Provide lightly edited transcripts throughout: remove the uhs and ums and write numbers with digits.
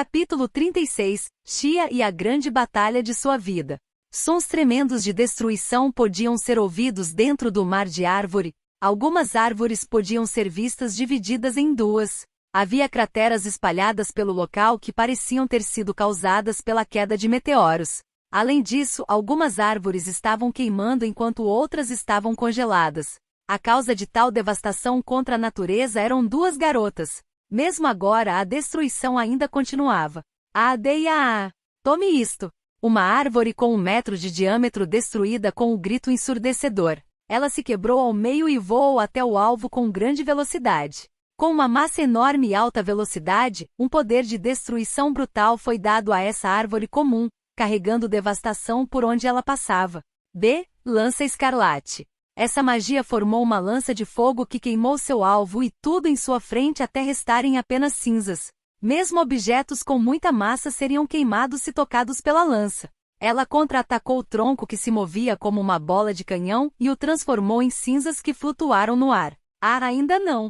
Capítulo 36. Xia e a grande batalha de sua vida. Sons tremendos de destruição podiam ser ouvidos dentro do mar de árvore. Algumas árvores podiam ser vistas divididas em duas. Havia crateras espalhadas pelo local que pareciam ter sido causadas pela queda de meteoros. Além disso, algumas árvores estavam queimando enquanto outras estavam congeladas. A causa de tal devastação contra a natureza eram duas garotas. Mesmo agora a destruição ainda continuava. A. Tome isto! Uma árvore com 1 metro de diâmetro destruída com um grito ensurdecedor. Ela se quebrou ao meio e voou até o alvo com grande velocidade. Com uma massa enorme e alta velocidade, um poder de destruição brutal foi dado a essa árvore comum, carregando devastação por onde ela passava. Lança escarlate. Essa magia formou uma lança de fogo que queimou seu alvo e tudo em sua frente até restarem apenas cinzas. Mesmo objetos com muita massa seriam queimados se tocados pela lança. Ela contra-atacou o tronco que se movia como uma bola de canhão e o transformou em cinzas que flutuaram no ar. Ainda não.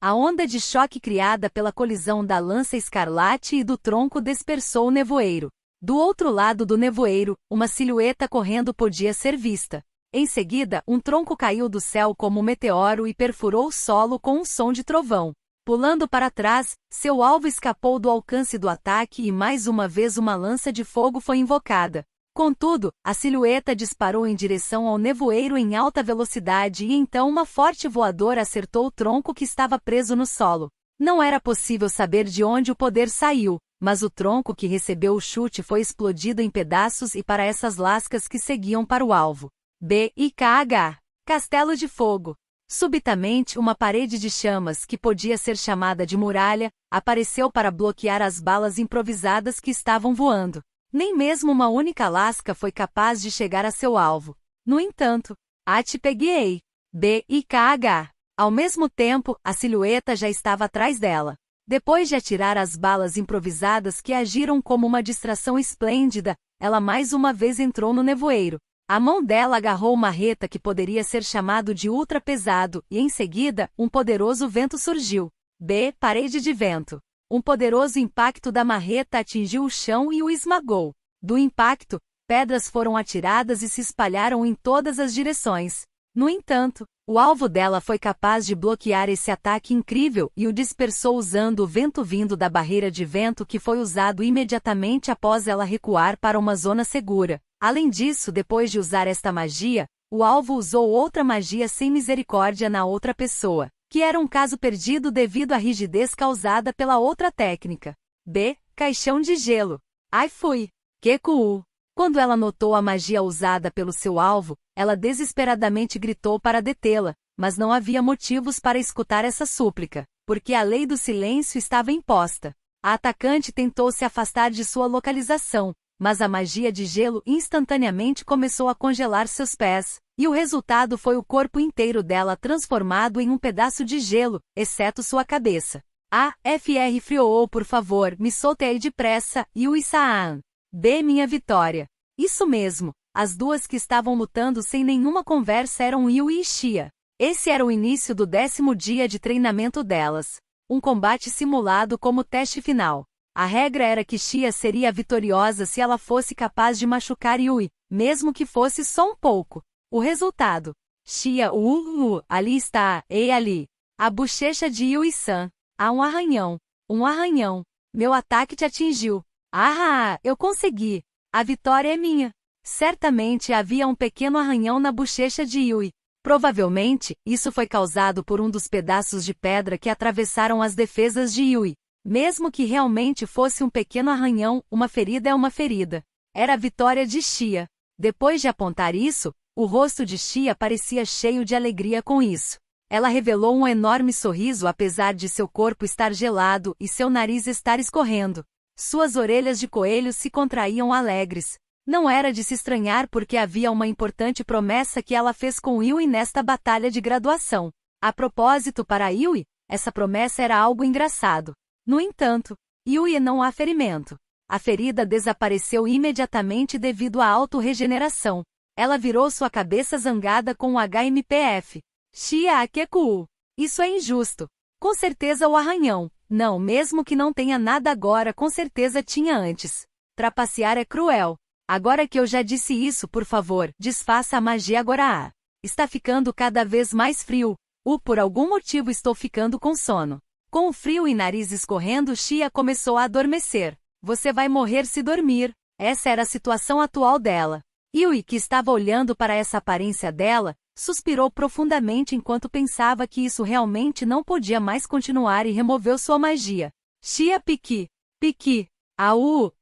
A onda de choque criada pela colisão da lança escarlate e do tronco dispersou o nevoeiro. Do outro lado do nevoeiro, uma silhueta correndo podia ser vista. Em seguida, um tronco caiu do céu como um meteoro e perfurou o solo com um som de trovão. Pulando para trás, seu alvo escapou do alcance do ataque e mais uma vez uma lança de fogo foi invocada. Contudo, a silhueta disparou em direção ao nevoeiro em alta velocidade e então uma forte voadora acertou o tronco que estava preso no solo. Não era possível saber de onde o poder saiu, mas o tronco que recebeu o chute foi explodido em pedaços e para essas lascas que seguiam para o alvo. Castelo de fogo. Subitamente, uma parede de chamas, que podia ser chamada de muralha, apareceu para bloquear as balas improvisadas que estavam voando. Nem mesmo uma única lasca foi capaz de chegar a seu alvo. No entanto, te peguei. Ao mesmo tempo, a silhueta já estava atrás dela. Depois de atirar as balas improvisadas que agiram como uma distração esplêndida, ela mais uma vez entrou no nevoeiro. A mão dela agarrou uma marreta que poderia ser chamado de ultra pesado, e em seguida, um poderoso vento surgiu. Parede de vento. Um poderoso impacto da marreta atingiu o chão e o esmagou. Do impacto, pedras foram atiradas e se espalharam em todas as direções. No entanto, o alvo dela foi capaz de bloquear esse ataque incrível e o dispersou usando o vento vindo da barreira de vento que foi usado imediatamente após ela recuar para uma zona segura. Além disso, depois de usar esta magia, o alvo usou outra magia sem misericórdia na outra pessoa, que era um caso perdido devido à rigidez causada pela outra técnica. Caixão de gelo. Fui. Que cool. Quando ela notou a magia usada pelo seu alvo, ela desesperadamente gritou para detê-la, mas não havia motivos para escutar essa súplica, porque a lei do silêncio estava imposta. A atacante tentou se afastar de sua localização, mas a magia de gelo instantaneamente começou a congelar seus pés, e o resultado foi o corpo inteiro dela transformado em um pedaço de gelo, exceto sua cabeça. Fr friou, por favor, me solte aí depressa, Yui-san. Minha vitória. Isso mesmo, as duas que estavam lutando sem nenhuma conversa eram Yui e Xia. Esse era o início do 10º dia de treinamento delas. Um combate simulado como teste final. A regra era que Xia seria vitoriosa se ela fosse capaz de machucar Yui, mesmo que fosse só um pouco. O resultado. Xia, ali está, ali. A bochecha de Yui-san. Um arranhão. Um arranhão. Meu ataque te atingiu. Eu consegui. A vitória é minha. Certamente havia um pequeno arranhão na bochecha de Yui. Provavelmente, isso foi causado por um dos pedaços de pedra que atravessaram as defesas de Yui. Mesmo que realmente fosse um pequeno arranhão, uma ferida é uma ferida. Era a vitória de Xia. Depois de apontar isso, o rosto de Xia parecia cheio de alegria com isso. Ela revelou um enorme sorriso apesar de seu corpo estar gelado e seu nariz estar escorrendo. Suas orelhas de coelho se contraíam alegres. Não era de se estranhar porque havia uma importante promessa que ela fez com Yui nesta batalha de graduação. A propósito, para Yui, essa promessa era algo engraçado. No entanto, Yui não há ferimento. A ferida desapareceu imediatamente devido à auto-regeneração. Ela virou sua cabeça zangada com o HMPF. Xia, que cool. Isso é injusto. Com certeza o arranhão. Não, mesmo que não tenha nada agora, com certeza tinha antes. Trapacear é cruel. Agora que eu já disse isso, por favor, desfaça a magia agora. Está ficando cada vez mais frio. Por algum motivo estou ficando com sono. Com o frio e nariz escorrendo, Xia começou a adormecer. Você vai morrer se dormir. Essa era a situação atual dela. Yui, que estava olhando para essa aparência dela, suspirou profundamente enquanto pensava que isso realmente não podia mais continuar e removeu sua magia. Xia piqui. Piqui.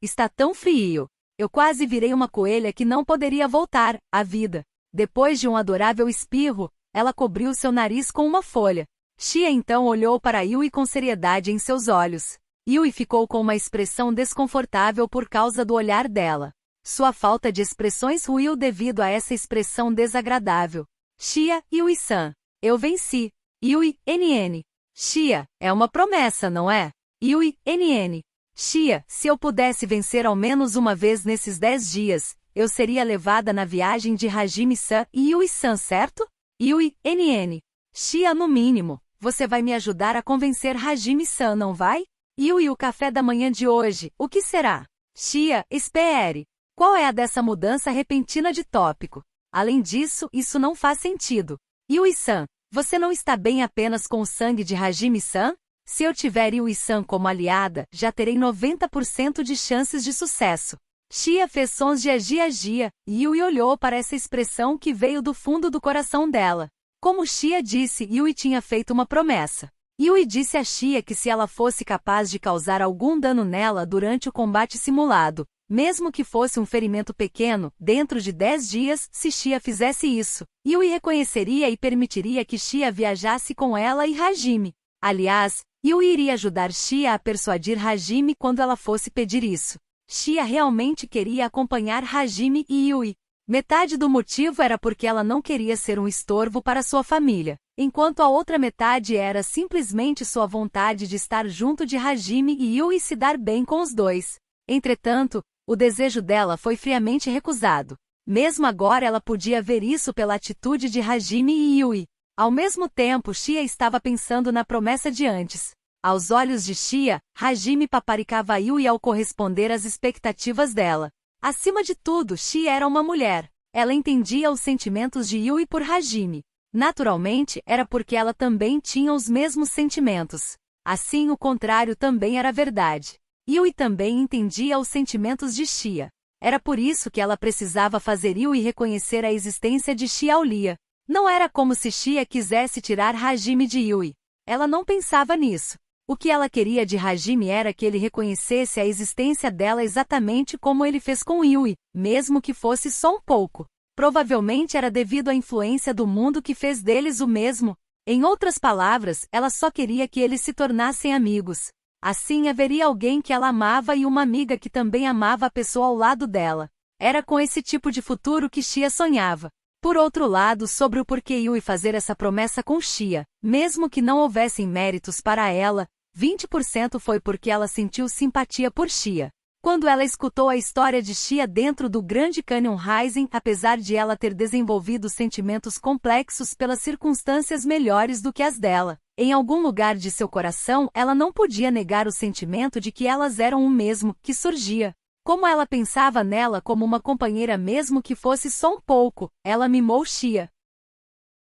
Está tão frio. Eu quase virei uma coelha que não poderia voltar à vida. Depois de um adorável espirro, ela cobriu seu nariz com uma folha. Xia então olhou para Yui com seriedade em seus olhos. Yui ficou com uma expressão desconfortável por causa do olhar dela. Sua falta de expressões ruiu devido a essa expressão desagradável. Xia, Yui-san. Eu venci. Yui, NN. Xia, é uma promessa, não é? Yui, NN. Xia, se eu pudesse vencer ao menos uma vez nesses 10 dias, eu seria levada na viagem de Hajime-san e Yui-san, certo? Yui, NN. Xia, no mínimo, você vai me ajudar a convencer Hajime-san, não vai? Yui, o café da manhã de hoje, o que será? Xia, espere. Qual é a dessa mudança repentina de tópico? Além disso, isso não faz sentido. Yui-san, você não está bem apenas com o sangue de Hajime-san? Se eu tiver Yui-san como aliada, já terei 90% de chances de sucesso. Xia fez sons de agia-agia, e Yui olhou para essa expressão que veio do fundo do coração dela. Como Xia disse, Yui tinha feito uma promessa. Yui disse a Xia que se ela fosse capaz de causar algum dano nela durante o combate simulado, mesmo que fosse um ferimento pequeno, dentro de 10 dias, se Xia fizesse isso, Yui reconheceria e permitiria que Xia viajasse com ela e Hajime. Aliás, Yui iria ajudar Xia a persuadir Hajime quando ela fosse pedir isso. Xia realmente queria acompanhar Hajime e Yui. Metade do motivo era porque ela não queria ser um estorvo para sua família, enquanto a outra metade era simplesmente sua vontade de estar junto de Hajime e Yui e se dar bem com os dois. Entretanto, o desejo dela foi friamente recusado. Mesmo agora ela podia ver isso pela atitude de Hajime e Yui. Ao mesmo tempo, Xia estava pensando na promessa de antes. Aos olhos de Xia, Hajime paparicava Yui ao corresponder às expectativas dela. Acima de tudo, Xia era uma mulher. Ela entendia os sentimentos de Yui por Hajime. Naturalmente, era porque ela também tinha os mesmos sentimentos. Assim, o contrário também era verdade. Yui também entendia os sentimentos de Xia. Era por isso que ela precisava fazer Yui reconhecer a existência de Xiaolia. Não era como se Xia quisesse tirar Hajime de Yui. Ela não pensava nisso. O que ela queria de Hajime era que ele reconhecesse a existência dela exatamente como ele fez com Yui, mesmo que fosse só um pouco. Provavelmente era devido à influência do mundo que fez deles o mesmo. Em outras palavras, ela só queria que eles se tornassem amigos. Assim haveria alguém que ela amava e uma amiga que também amava a pessoa ao lado dela. Era com esse tipo de futuro que Xia sonhava. Por outro lado, sobre o porquê Yui fazer essa promessa com Xia, mesmo que não houvessem méritos para ela, 20% foi porque ela sentiu simpatia por Xia. Quando ela escutou a história de Xia dentro do Grande Canyon Rising, apesar de ela ter desenvolvido sentimentos complexos pelas circunstâncias melhores do que as dela, em algum lugar de seu coração ela não podia negar o sentimento de que elas eram o mesmo, que surgia. Como ela pensava nela como uma companheira mesmo que fosse só um pouco, ela mimou Xia.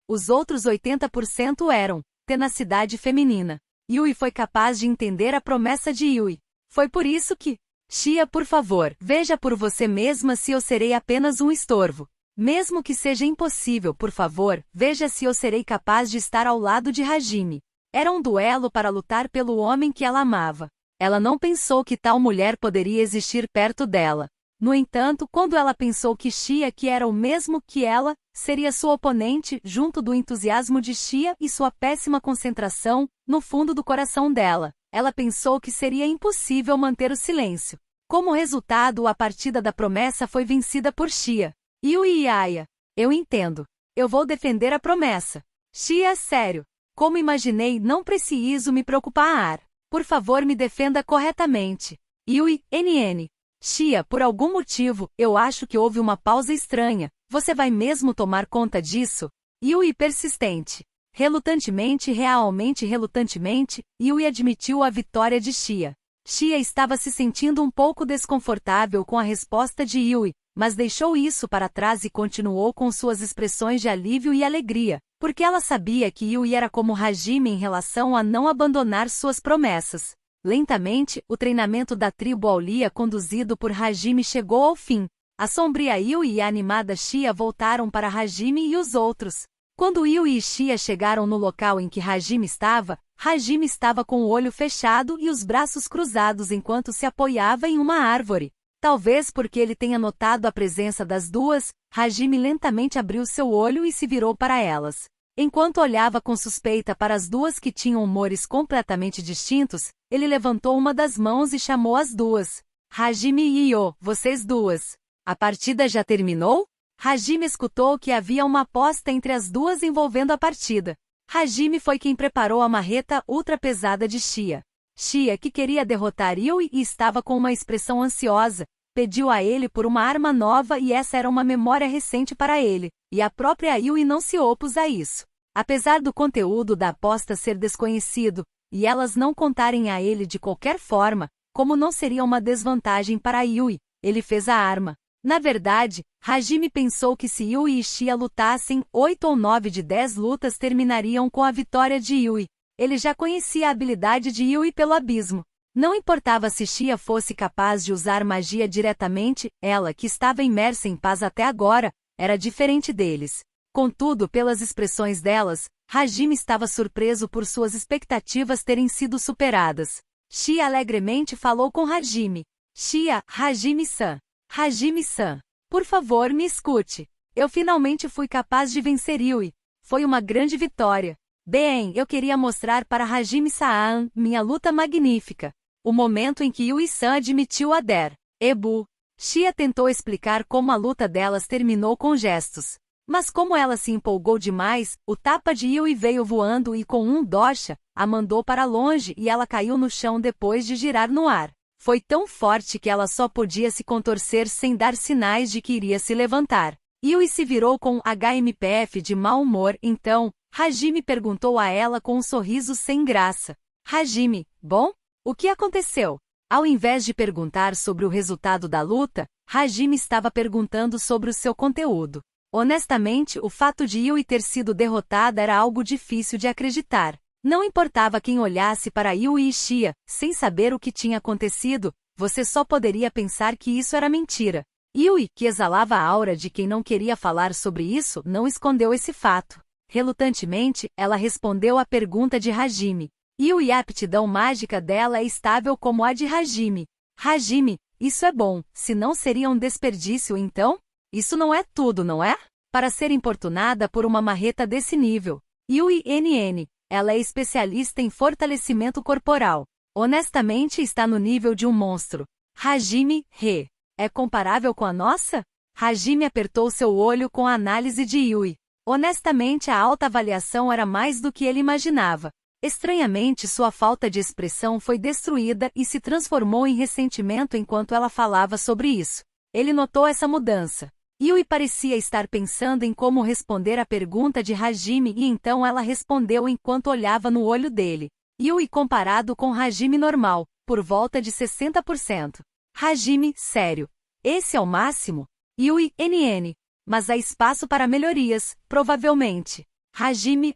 Os outros 80% eram tenacidade feminina. Yui foi capaz de entender a promessa de Yui. Foi por isso que, Xia, por favor, veja por você mesma se eu serei apenas um estorvo. Mesmo que seja impossível, por favor, veja se eu serei capaz de estar ao lado de Hajime. Era um duelo para lutar pelo homem que ela amava. Ela não pensou que tal mulher poderia existir perto dela. No entanto, quando ela pensou que Xia, que era o mesmo que ela, seria sua oponente, junto do entusiasmo de Xia e sua péssima concentração, no fundo do coração dela, ela pensou que seria impossível manter o silêncio. Como resultado, a partida da promessa foi vencida por Xia. Yui e Aya. Eu entendo. Eu vou defender a promessa. Xia, sério. Como imaginei, não preciso me preocupar. Por favor, me defenda corretamente. Yui, NN. Xia, por algum motivo, eu acho que houve uma pausa estranha. Você vai mesmo tomar conta disso? Yui persistente. Realmente relutantemente, Yui admitiu a vitória de Xia. Xia estava se sentindo um pouco desconfortável com a resposta de Yui, mas deixou isso para trás e continuou com suas expressões de alívio e alegria, porque ela sabia que Yui era como Hajime em relação a não abandonar suas promessas. Lentamente, o treinamento da tribo Aulia conduzido por Hajime chegou ao fim. A sombria Yui e a animada Xia voltaram para Hajime e os outros. Quando Yui e Xia chegaram no local em que Hajime estava com o olho fechado e os braços cruzados enquanto se apoiava em uma árvore. Talvez porque ele tenha notado a presença das duas, Hajime lentamente abriu seu olho e se virou para elas. Enquanto olhava com suspeita para as duas que tinham humores completamente distintos, ele levantou uma das mãos e chamou as duas. Hajime e Io, vocês duas. A partida já terminou? Hajime escutou que havia uma aposta entre as duas envolvendo a partida. Hajime foi quem preparou a marreta ultra pesada de Xia. Xia, que queria derrotar Yui e estava com uma expressão ansiosa, pediu a ele por uma arma nova e essa era uma memória recente para ele, e a própria Yui não se opôs a isso. Apesar do conteúdo da aposta ser desconhecido, e elas não contarem a ele de qualquer forma, como não seria uma desvantagem para Yui, ele fez a arma. Na verdade, Hajime pensou que se Yui e Xia lutassem, 8 ou 9 de 10 lutas terminariam com a vitória de Yui. Ele já conhecia a habilidade de Yui pelo abismo. Não importava se Xia fosse capaz de usar magia diretamente, ela, que estava imersa em paz até agora, era diferente deles. Contudo, pelas expressões delas, Hajime estava surpreso por suas expectativas terem sido superadas. Xia alegremente falou com Hajime. Xia, Hajime-san. Hajime-san, por favor me escute. Eu finalmente fui capaz de vencer Yui. Foi uma grande vitória. Bem, eu queria mostrar para Hajime-san minha luta magnífica. O momento em que Yui-san admitiu a Der. Ebu. Xia tentou explicar como a luta delas terminou com gestos. Mas como ela se empolgou demais, o tapa de Yui veio voando e com um dosha, a mandou para longe e ela caiu no chão depois de girar no ar. Foi tão forte que ela só podia se contorcer sem dar sinais de que iria se levantar. Yui se virou com HMPF de mau humor, então, Hajime perguntou a ela com um sorriso sem graça. Hajime, bom? O que aconteceu? Ao invés de perguntar sobre o resultado da luta, Hajime estava perguntando sobre o seu conteúdo. Honestamente, o fato de Yui ter sido derrotada era algo difícil de acreditar. Não importava quem olhasse para Yui e Xia, sem saber o que tinha acontecido, você só poderia pensar que isso era mentira. Yui, que exalava a aura de quem não queria falar sobre isso, não escondeu esse fato. Relutantemente, ela respondeu à pergunta de Hajime. Yui, a aptidão mágica dela é estável como a de Hajime. Hajime, isso é bom, se não seria um desperdício então? Isso não é tudo, não é? Para ser importunada por uma marreta desse nível. Yui NN. Ela é especialista em fortalecimento corporal. Honestamente está no nível de um monstro. Hajime, Re. É comparável com a nossa? Hajime apertou seu olho com a análise de Yui. Honestamente a alta avaliação era mais do que ele imaginava. Estranhamente sua falta de expressão foi destruída e se transformou em ressentimento enquanto ela falava sobre isso. Ele notou essa mudança. Yui parecia estar pensando em como responder à pergunta de Hajime e então ela respondeu enquanto olhava no olho dele. Yui comparado com Hajime normal, por volta de 60%. Hajime, sério. Esse é o máximo? Yui, NN. Mas há espaço para melhorias, provavelmente. Hajime,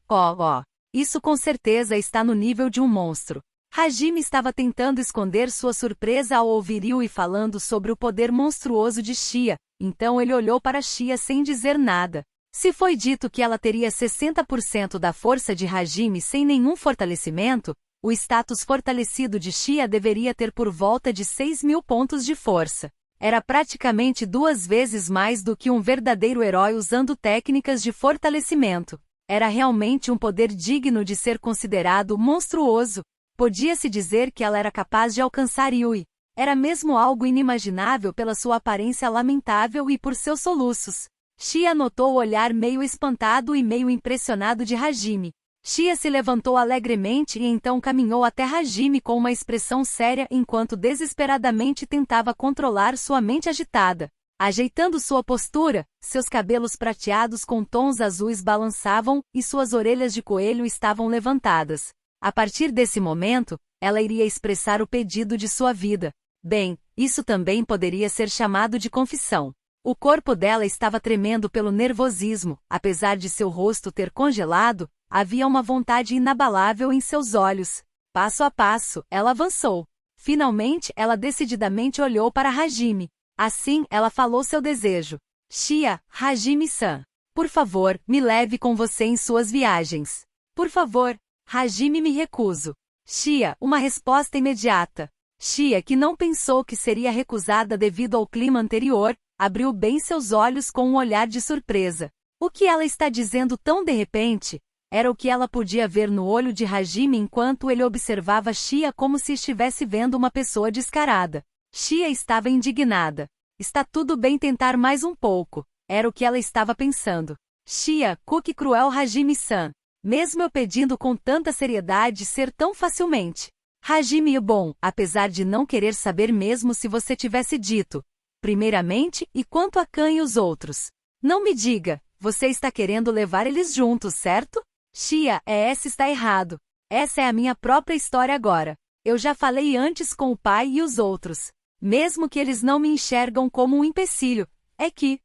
Isso com certeza está no nível de um monstro. Hajime estava tentando esconder sua surpresa ao ouvir Yui falando sobre o poder monstruoso de Xia, então ele olhou para Xia sem dizer nada. Se foi dito que ela teria 60% da força de Hajime sem nenhum fortalecimento, o status fortalecido de Xia deveria ter por volta de 6.000 pontos de força. Era praticamente 2 vezes mais do que um verdadeiro herói usando técnicas de fortalecimento. Era realmente um poder digno de ser considerado monstruoso. Podia-se dizer que ela era capaz de alcançar Yui. Era mesmo algo inimaginável pela sua aparência lamentável e por seus soluços. Xia notou o olhar meio espantado e meio impressionado de Hajime. Xia se levantou alegremente e então caminhou até Hajime com uma expressão séria enquanto desesperadamente tentava controlar sua mente agitada. Ajeitando sua postura, seus cabelos prateados com tons azuis balançavam e suas orelhas de coelho estavam levantadas. A partir desse momento, ela iria expressar o pedido de sua vida. Bem, isso também poderia ser chamado de confissão. O corpo dela estava tremendo pelo nervosismo, apesar de seu rosto ter congelado, havia uma vontade inabalável em seus olhos. Passo a passo, ela avançou. Finalmente, ela decididamente olhou para Hajime. Assim, ela falou seu desejo. Shia, Hajime-san. Por favor, me leve com você em suas viagens. Por favor. Hajime me recuso. Shia, uma resposta imediata. Shia, que não pensou que seria recusada devido ao clima anterior, abriu bem seus olhos com um olhar de surpresa. O que ela está dizendo tão de repente? Era o que ela podia ver no olho de Hajime enquanto ele observava Shia como se estivesse vendo uma pessoa descarada. Shia estava indignada. Está tudo bem tentar mais um pouco. Era o que ela estava pensando. Shia, que cruel Hajime-san. Mesmo eu pedindo com tanta seriedade ser tão facilmente. Hajime, bom, apesar de não querer saber mesmo se você tivesse dito. Primeiramente, e quanto a Kan e os outros? Não me diga, você está querendo levar eles juntos, certo? Shia, essa está errado. Essa é a minha própria história agora. Eu já falei antes com o pai e os outros. Mesmo que eles não me enxergam como um empecilho, é que...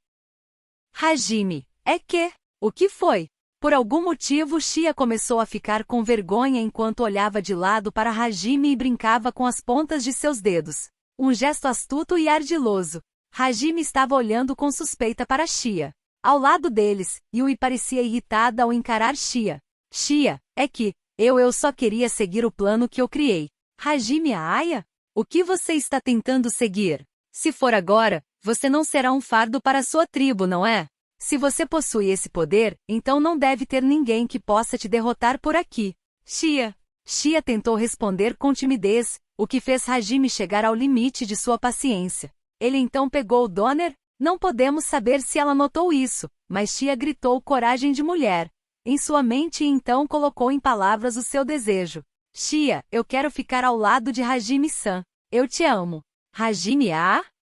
Hajime, é que... O que foi? Por algum motivo Shia começou a ficar com vergonha enquanto olhava de lado para Hajime e brincava com as pontas de seus dedos. Um gesto astuto e ardiloso. Hajime estava olhando com suspeita para Shia. Ao lado deles, Yui parecia irritada ao encarar Shia. Shia, é que... Eu só queria seguir o plano que eu criei. Hajime Aya? O que você está tentando seguir? Se for agora, você não será um fardo para sua tribo, não é? Se você possui esse poder, então não deve ter ninguém que possa te derrotar por aqui. Shia. Shia tentou responder com timidez, o que fez Hajime chegar ao limite de sua paciência. Ele então pegou o Donner? Não podemos saber se ela notou isso, mas Shia gritou coragem de mulher. Em sua mente e então colocou em palavras o seu desejo. Shia, eu quero ficar ao lado de Hajime-san. Eu te amo. Hajime,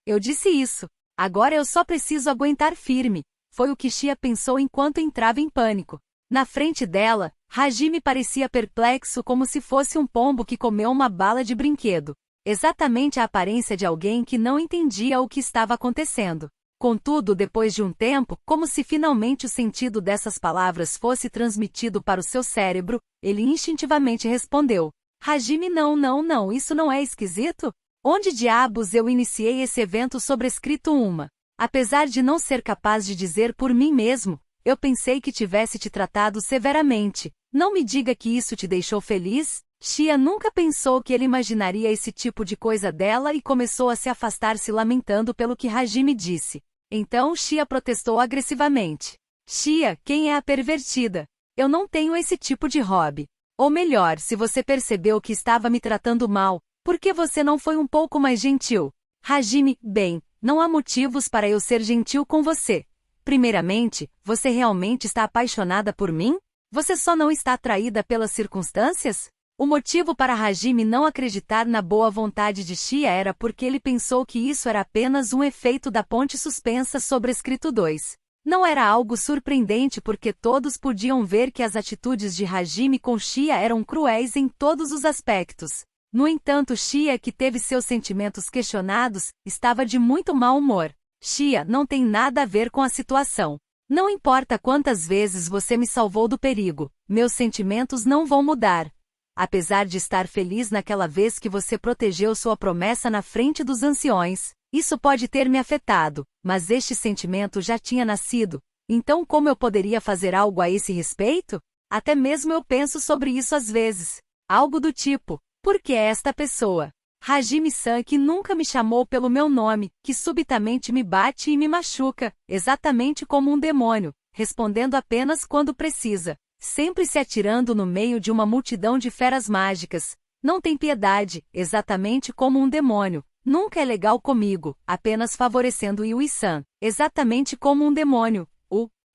eu disse isso. Agora eu só preciso aguentar firme. Foi o que Shia pensou enquanto entrava em pânico. Na frente dela, Hajime parecia perplexo como se fosse um pombo que comeu uma bala de brinquedo. Exatamente a aparência de alguém que não entendia o que estava acontecendo. Contudo, depois de um tempo, como se finalmente o sentido dessas palavras fosse transmitido para o seu cérebro, ele instintivamente respondeu. Hajime, não, isso não é esquisito? Onde diabos eu iniciei esse evento sobrescrito uma? Apesar de não ser capaz de dizer por mim mesmo, eu pensei que tivesse te tratado severamente. Não me diga que isso te deixou feliz? Shia nunca pensou que ele imaginaria esse tipo de coisa dela e começou a se afastar se lamentando pelo que Hajime disse. Então Shia protestou agressivamente. Shia, quem é a pervertida? Eu não tenho esse tipo de hobby. Ou melhor, se você percebeu que estava me tratando mal, por que você não foi um pouco mais gentil? Hajime, bem, não há motivos para eu ser gentil com você. Primeiramente, você realmente está apaixonada por mim? Você só não está atraída pelas circunstâncias? O motivo para Hajime não acreditar na boa vontade de Shia era porque ele pensou que isso era apenas um efeito da ponte suspensa sobrescrito 2. Não era algo surpreendente porque todos podiam ver que as atitudes de Hajime com Shia eram cruéis em todos os aspectos. No entanto, Shia, que teve seus sentimentos questionados, estava de muito mau humor. Shia, não tem nada a ver com a situação. Não importa quantas vezes você me salvou do perigo, meus sentimentos não vão mudar. Apesar de estar feliz naquela vez que você protegeu sua promessa na frente dos anciões, isso pode ter me afetado, mas este sentimento já tinha nascido. Então como eu poderia fazer algo a esse respeito? Até mesmo eu penso sobre isso às vezes. Algo do tipo, por que esta pessoa? Hajime-san que nunca me chamou pelo meu nome, que subitamente me bate e me machuca, exatamente como um demônio, respondendo apenas quando precisa. Sempre se atirando no meio de uma multidão de feras mágicas. Não tem piedade, exatamente como um demônio. Nunca é legal comigo, apenas favorecendo Yui-san, exatamente como um demônio.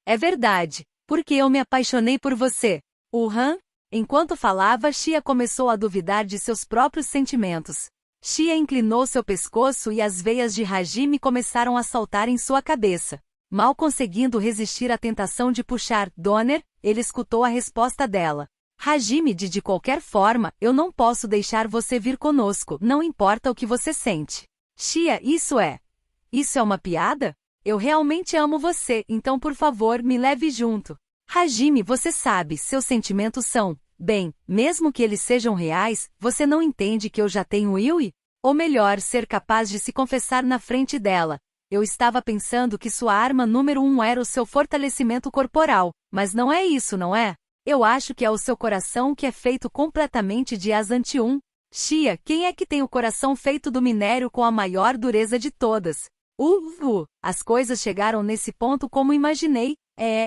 É verdade, porque eu me apaixonei por você. Enquanto falava, Shia começou a duvidar de seus próprios sentimentos. Shia inclinou seu pescoço e as veias de Hajime começaram a saltar em sua cabeça. Mal conseguindo resistir à tentação de puxar Donner, ele escutou a resposta dela. Hajime de qualquer forma, eu não posso deixar você vir conosco, não importa o que você sente. Shia, isso é uma piada? Eu realmente amo você, então por favor me leve junto. Hajime, você sabe, seus sentimentos são, bem, mesmo que eles sejam reais, você não entende que eu já tenho Yui? Ou melhor, ser capaz de se confessar na frente dela. Eu estava pensando que sua arma número 1 era o seu fortalecimento corporal, mas não é isso, não é? Eu acho que é o seu coração que é feito completamente de azantium. Shia, quem é que tem o coração feito do minério com a maior dureza de todas? As coisas chegaram nesse ponto como imaginei.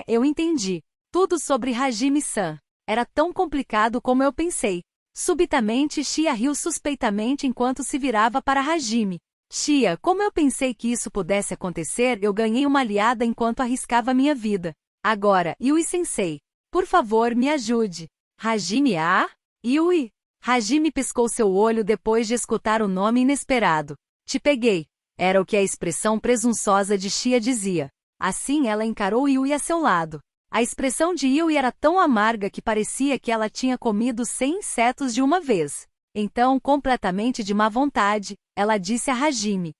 Eu entendi. Tudo sobre Hajime-san. Era tão complicado como eu pensei. Subitamente Shia riu suspeitamente enquanto se virava para Hajime. Shia, como eu pensei que isso pudesse acontecer, eu ganhei uma aliada enquanto arriscava minha vida. Agora, Yui-sensei. Por favor, me ajude. Hajime, Yui. Hajime piscou seu olho depois de escutar o nome inesperado. Te peguei. Era o que a expressão presunçosa de Shia dizia. Assim ela encarou Yui a seu lado. A expressão de Yui era tão amarga que parecia que ela tinha comido 100 insetos de uma vez. Então, completamente de má vontade, ela disse a Hajime.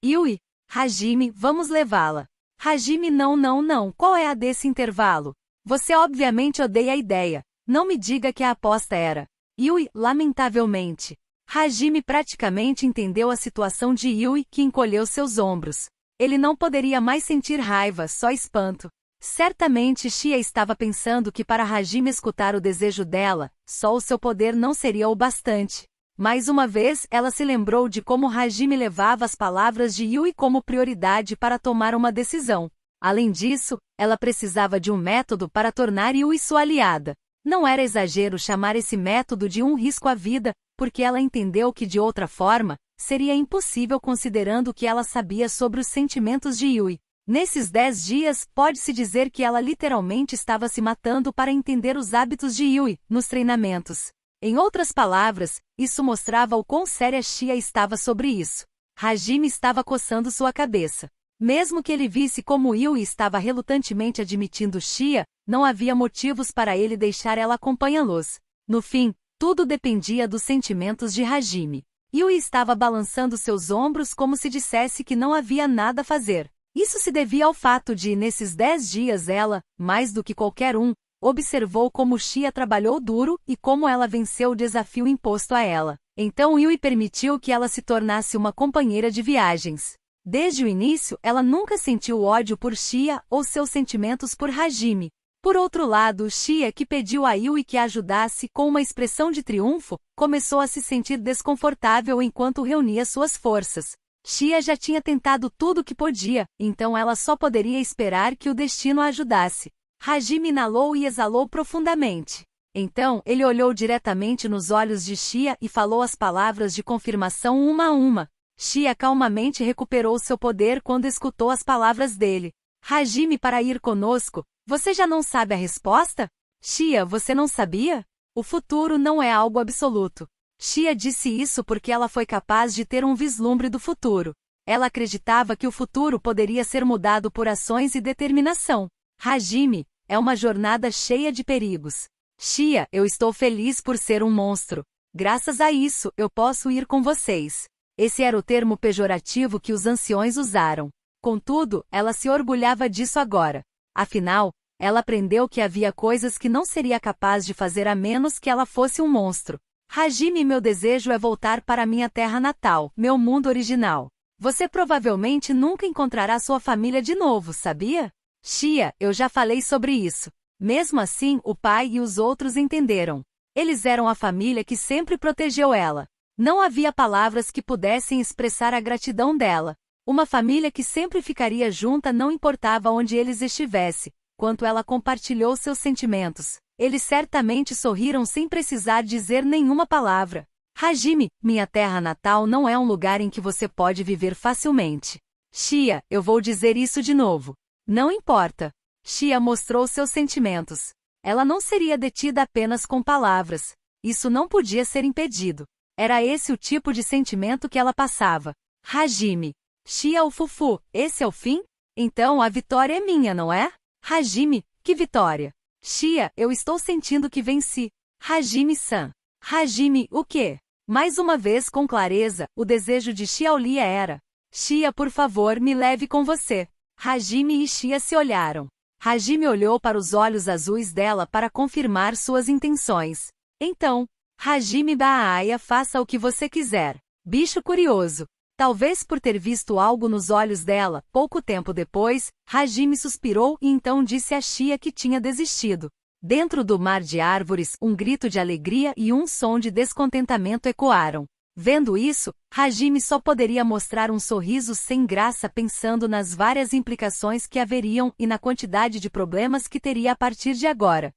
Yui, Hajime, vamos levá-la. Hajime, não, qual é a desse intervalo? Você obviamente odeia a ideia. Não me diga que a aposta era. Yui, lamentavelmente. Hajime praticamente entendeu a situação de Yui, que encolheu seus ombros. Ele não poderia mais sentir raiva, só espanto. Certamente Shia estava pensando que para Hajime escutar o desejo dela, só o seu poder não seria o bastante. Mais uma vez, ela se lembrou de como Hajime levava as palavras de Yui como prioridade para tomar uma decisão. Além disso, ela precisava de um método para tornar Yui sua aliada. Não era exagero chamar esse método de um risco à vida, porque ela entendeu que de outra forma, seria impossível considerando o que ela sabia sobre os sentimentos de Yui. Nesses 10 dias, pode-se dizer que ela literalmente estava se matando para entender os hábitos de Yui, nos treinamentos. Em outras palavras, isso mostrava o quão séria Shia estava sobre isso. Hajime estava coçando sua cabeça. Mesmo que ele visse como Yui estava relutantemente admitindo Shia, não havia motivos para ele deixar ela acompanhá-los. No fim, tudo dependia dos sentimentos de Hajime. Yui estava balançando seus ombros como se dissesse que não havia nada a fazer. Isso se devia ao fato de, nesses 10 dias ela, mais do que qualquer um, observou como Shia trabalhou duro e como ela venceu o desafio imposto a ela. Então Yui permitiu que ela se tornasse uma companheira de viagens. Desde o início, ela nunca sentiu ódio por Shia ou seus sentimentos por Hajime. Por outro lado, Shia, que pediu a Yui que a ajudasse com uma expressão de triunfo, começou a se sentir desconfortável enquanto reunia suas forças. Shia já tinha tentado tudo o que podia, então ela só poderia esperar que o destino a ajudasse. Hajime inalou e exalou profundamente. Então, ele olhou diretamente nos olhos de Shia e falou as palavras de confirmação uma a uma. Shia calmamente recuperou seu poder quando escutou as palavras dele. Hajime, para ir conosco, você já não sabe a resposta? Shia, você não sabia? O futuro não é algo absoluto. Shia disse isso porque ela foi capaz de ter um vislumbre do futuro. Ela acreditava que o futuro poderia ser mudado por ações e determinação. Hajime, é uma jornada cheia de perigos. Shia, eu estou feliz por ser um monstro. Graças a isso, eu posso ir com vocês. Esse era o termo pejorativo que os anciões usaram. Contudo, ela se orgulhava disso agora. Afinal, ela aprendeu que havia coisas que não seria capaz de fazer a menos que ela fosse um monstro. Hajime, meu desejo é voltar para minha terra natal, meu mundo original. Você provavelmente nunca encontrará sua família de novo, sabia? Shia, eu já falei sobre isso. Mesmo assim, o pai e os outros entenderam. Eles eram a família que sempre protegeu ela. Não havia palavras que pudessem expressar a gratidão dela. Uma família que sempre ficaria junta não importava onde eles estivessem. Quanto ela compartilhou seus sentimentos, eles certamente sorriram sem precisar dizer nenhuma palavra. Hajime, minha terra natal não é um lugar em que você pode viver facilmente. Shia, eu vou dizer isso de novo. Não importa. Shia mostrou seus sentimentos. Ela não seria detida apenas com palavras. Isso não podia ser impedido. Era esse o tipo de sentimento que ela passava. Hajime. Shia o Fufu, esse é o fim? Então a vitória é minha, não é? Hajime, que vitória? Shia, eu estou sentindo que venci. Hajime-san. Hajime, o quê? Mais uma vez com clareza, o desejo de Xiaolia era: Shia, por favor, me leve com você. Hajime e Shia se olharam. Hajime olhou para os olhos azuis dela para confirmar suas intenções. Então, Hajime Baaya, faça o que você quiser. Bicho curioso. Talvez por ter visto algo nos olhos dela, pouco tempo depois, Hajime suspirou e então disse a Shia que tinha desistido. Dentro do mar de árvores, um grito de alegria e um som de descontentamento ecoaram. Vendo isso, Hajime só poderia mostrar um sorriso sem graça pensando nas várias implicações que haveriam e na quantidade de problemas que teria a partir de agora.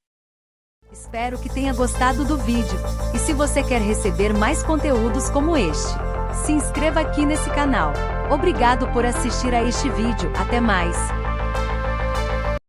Espero que tenha gostado do vídeo, e se você quer receber mais conteúdos como este, se inscreva aqui nesse canal. Obrigado por assistir a este vídeo, até mais!